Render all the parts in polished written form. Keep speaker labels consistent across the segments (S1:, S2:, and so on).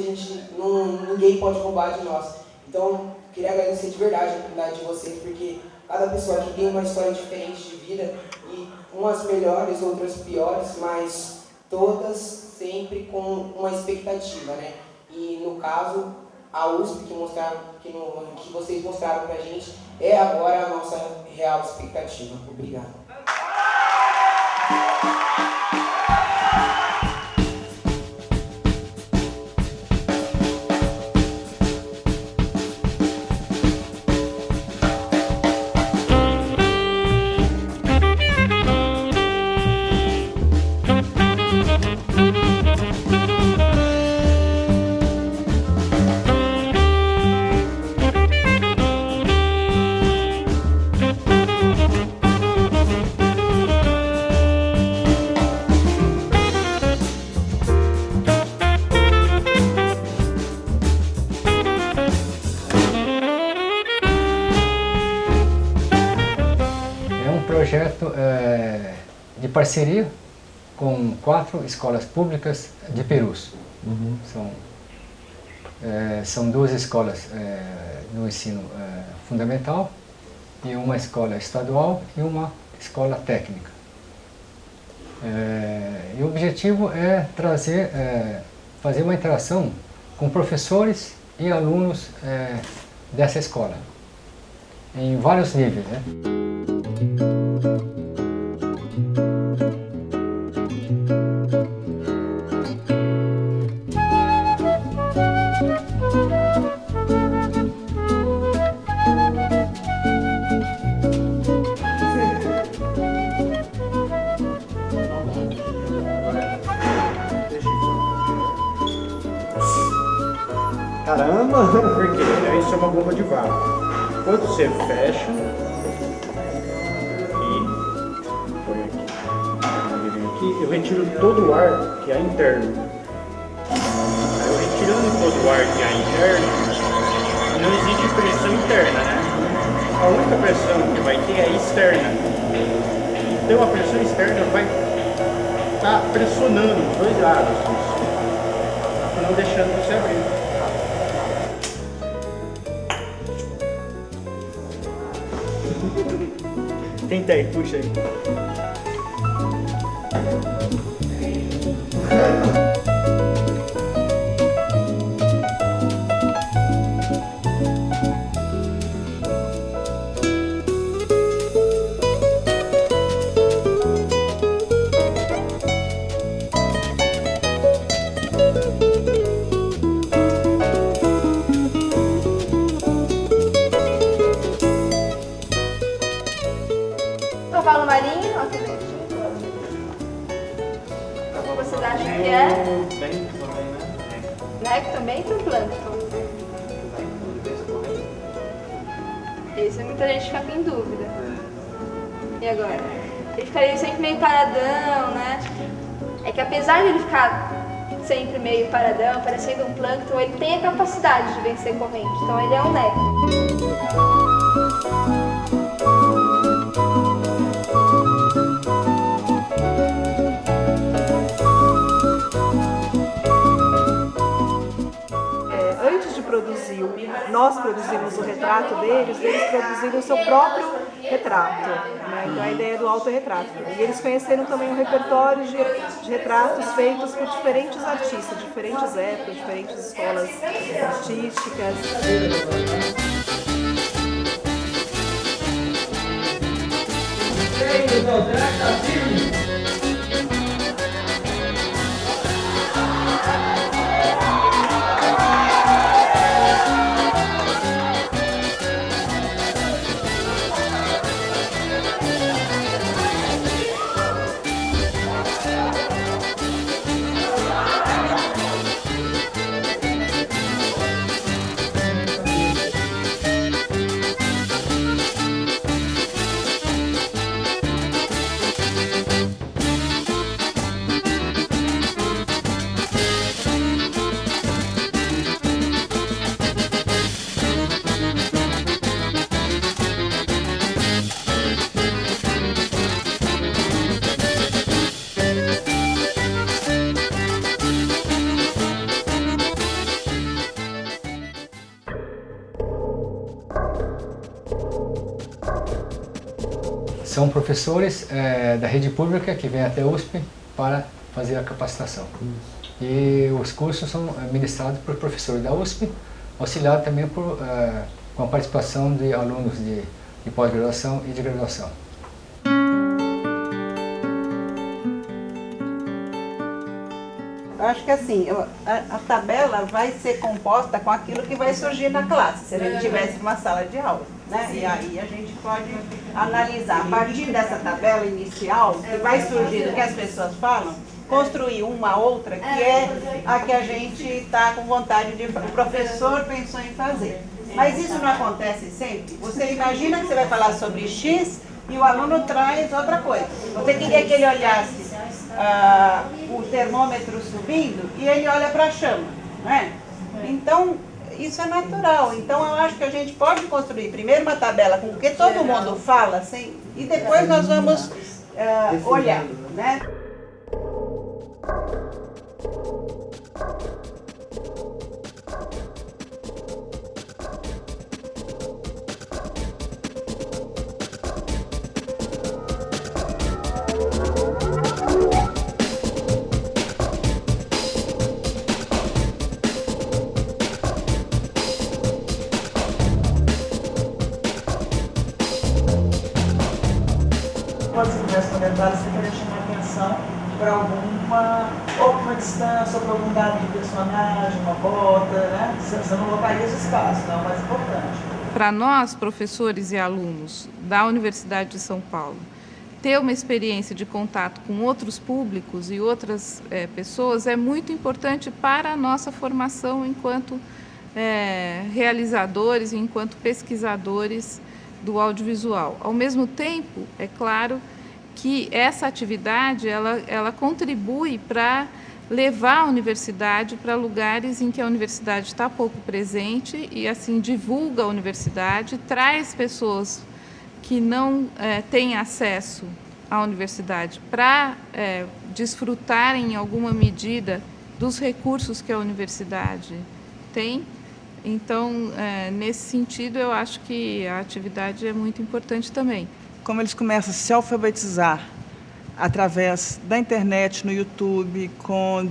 S1: ninguém pode roubar de nós. Então, queria agradecer de verdade a oportunidade de vocês, porque cada pessoa aqui tem uma história diferente de vida, e umas melhores, outras piores, mas todas sempre com uma expectativa, né? E no caso, a USP que vocês mostraram pra gente é agora a nossa real expectativa. Obrigado.
S2: Projeto de parceria com 4 escolas públicas de Perus. São 2 escolas no ensino fundamental, e uma escola estadual e uma escola técnica. E o objetivo é fazer uma interação com professores e alunos dessa escola, em vários níveis, né?
S3: Caramba! Por quê? Isso é uma bomba de vácuo. Quando você fecha e põe aqui, eu retiro todo o ar que é interno. Eu retirando todo o ar que é interno, não existe pressão interna, né? A única pressão que vai ter é externa. Então a pressão externa vai estar pressionando os 2 lados, não deixando você abrir. Tenta aí, puxa aí.
S4: Cavalo marinho, ó, vocês acham que é? Né? Também tem plâncton. Esse muita gente fica em dúvida. E agora? Ele ficaria sempre meio paradão, né? É que apesar de ele ficar sempre meio paradão, parecendo um plâncton, ele tem a capacidade de vencer corrente. Então ele é um néctar.
S5: Nós produzimos o retrato deles, eles produziram o seu próprio retrato, né? Então a ideia do autorretrato. E eles conheceram também um repertório de retratos feitos por diferentes artistas, diferentes épocas, diferentes escolas artísticas.
S2: são professores da rede pública que vêm até a USP para fazer a capacitação. E os cursos são ministrados por professores da USP, auxiliados também com a participação de alunos de pós-graduação e de graduação.
S6: Eu acho que assim, a tabela vai ser composta com aquilo que vai surgir na classe, se a gente tivesse uma sala de aula, né? E aí a gente pode analisar, a partir dessa tabela inicial, que vai surgir do que as pessoas falam, construir uma outra que é a que a gente está com vontade de... O professor pensou em fazer. Mas isso não acontece sempre. Você imagina que você vai falar sobre X e o aluno traz outra coisa. Você queria que ele olhasse o termômetro subindo e ele olha para a chama, né? Então, isso é natural. Então, eu acho que a gente pode construir primeiro uma tabela com o que todo mundo fala, assim, e depois nós vamos olhar, né?
S7: Quando você começa a comentar, você quer chamar atenção para alguma distância, ou para algum dado de personagem, uma bota, né? Você não localiza espaço, não é o mais importante.
S8: Para nós, professores e alunos da Universidade de São Paulo, ter uma experiência de contato com outros públicos e outras pessoas é muito importante para a nossa formação enquanto realizadores e enquanto pesquisadores do audiovisual. Ao mesmo tempo, é claro que essa atividade ela contribui para levar a universidade para lugares em que a universidade está pouco presente e assim divulga a universidade, traz pessoas que não têm acesso à universidade para desfrutarem em alguma medida dos recursos que a universidade tem. Então, nesse sentido, eu acho que a atividade é muito importante também.
S7: Como eles começam a se alfabetizar através da internet, no YouTube,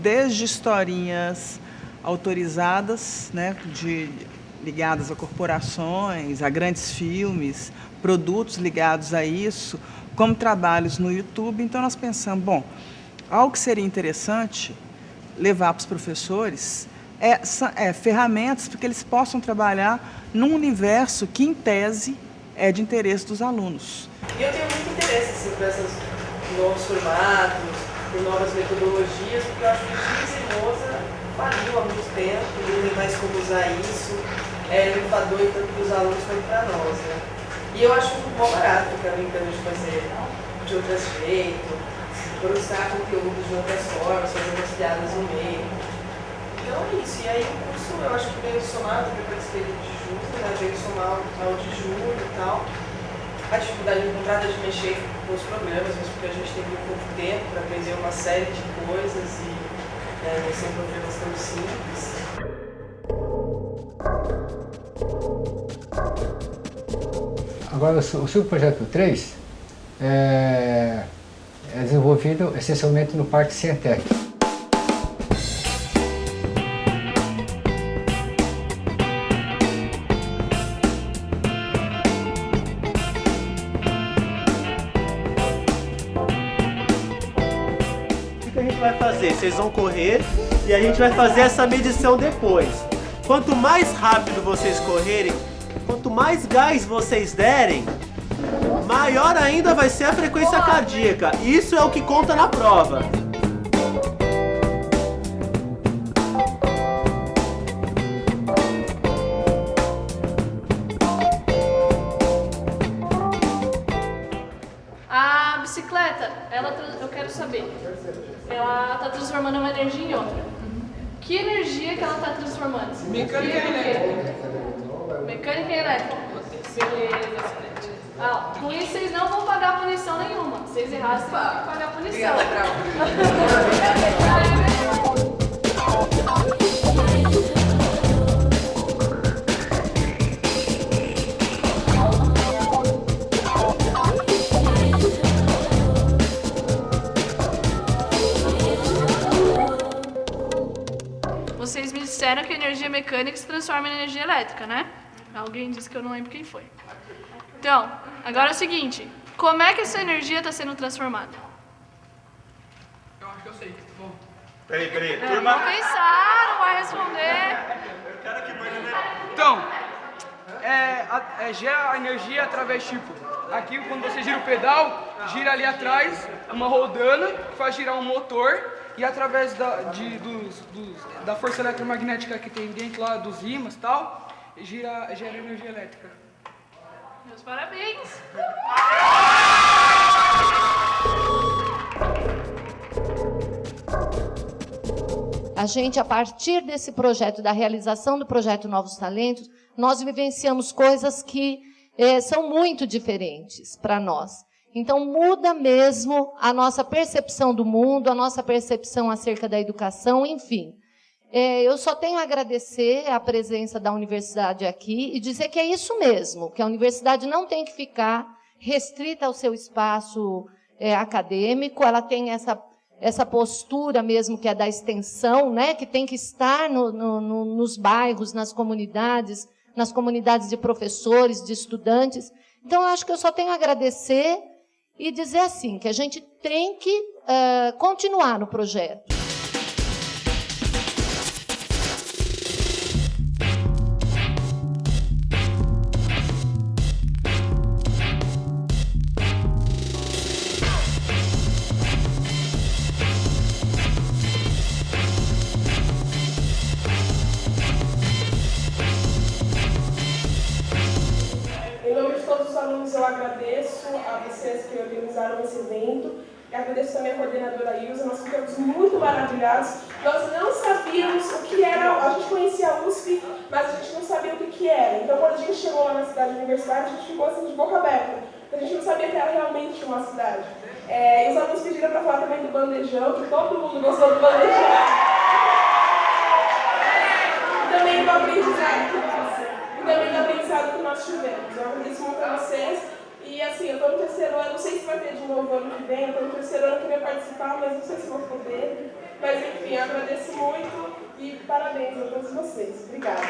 S7: desde historinhas autorizadas, né, ligadas a corporações, a grandes filmes, produtos ligados a isso, como trabalhos no YouTube. Então, nós pensamos, bom, algo que seria interessante levar para os professores ferramentas para que eles possam trabalhar num universo que, em tese, é de interesse dos alunos.
S9: E eu tenho muito interesse assim, por esses novos formatos, por novas metodologias, porque eu acho que Giz e Moza faliu há muito tempo, ninguém tem mais como usar isso, é inovador tanto para os alunos quanto para nós, né? E eu acho muito bom barato ficar brincando de fazer de outras jeitos, buscar conteúdo de outras formas, fazer umas piadas no meio. Então é isso, e aí o curso eu acho que veio somar, eu participei de junho, né? Veio somar ao de julho e tal. A dificuldade encontrada de mexer com os programas, mas porque a gente teve pouco tempo para aprender uma série de coisas e não são programas tão simples.
S2: Agora, o subprojeto 3 é desenvolvido essencialmente no Parque Cientec.
S10: Vai fazer, vocês vão correr e a gente vai fazer essa medição depois. Quanto mais rápido vocês correrem, quanto mais gás vocês derem, maior ainda vai ser a frequência cardíaca. Isso é o que conta na prova.
S11: A bicicleta, eu quero saber, ela está transformando uma energia em outra. Que energia que ela está transformando? Mecânica e elétrica. Mecânica e elétrica. Beleza. Com isso vocês não vão pagar punição nenhuma. Se vocês errarem, vocês vão ter que pagar punição. disseram que a energia mecânica se transforma em energia elétrica, né? Alguém disse que eu não lembro quem foi. Então, agora é o seguinte, como é que essa energia está sendo transformada?
S12: Eu acho que eu sei. Bom.
S10: Peraí,
S11: turma. Vou pensar, não vai responder.
S12: Então, gera energia através, tipo, aqui quando você gira o pedal, gira ali atrás uma rodana que faz girar um motor e através da força eletromagnética que tem dentro lá dos ímãs e tal, gera energia elétrica.
S11: Meus parabéns!
S13: A gente, a partir desse projeto, da realização do projeto Novos Talentos, nós vivenciamos coisas que são muito diferentes para nós. Então, muda mesmo a nossa percepção do mundo, a nossa percepção acerca da educação, enfim. Eu só tenho a agradecer a presença da universidade aqui e dizer que é isso mesmo, que a universidade não tem que ficar restrita ao seu espaço acadêmico, ela tem essa postura mesmo que é da extensão, né, que tem que estar nos bairros, nas comunidades de professores, de estudantes. Então, eu acho que eu só tenho a agradecer e dizer assim, que a gente tem que continuar no projeto.
S14: Eu agradeço a vocês que organizaram esse evento, e agradeço também a coordenadora Ilza, nós ficamos muito maravilhados. Nós não sabíamos o que era, a gente conhecia a USP, mas a gente não sabia o que era. Então, quando a gente chegou lá na cidade universitária, a gente ficou assim de boca aberta. A gente não sabia que era realmente uma cidade. E os alunos pediram para falar também do bandejão, que todo mundo gostou do bandejão. E também do aprendizado que nós tivemos. Eu agradeço muito a vocês. E assim, eu estou no terceiro ano, não sei se vai ter de novo ano que vem, eu estou no terceiro ano, queria participar, mas não sei se vou poder. Mas enfim, eu agradeço muito e parabéns a todos vocês. Obrigada.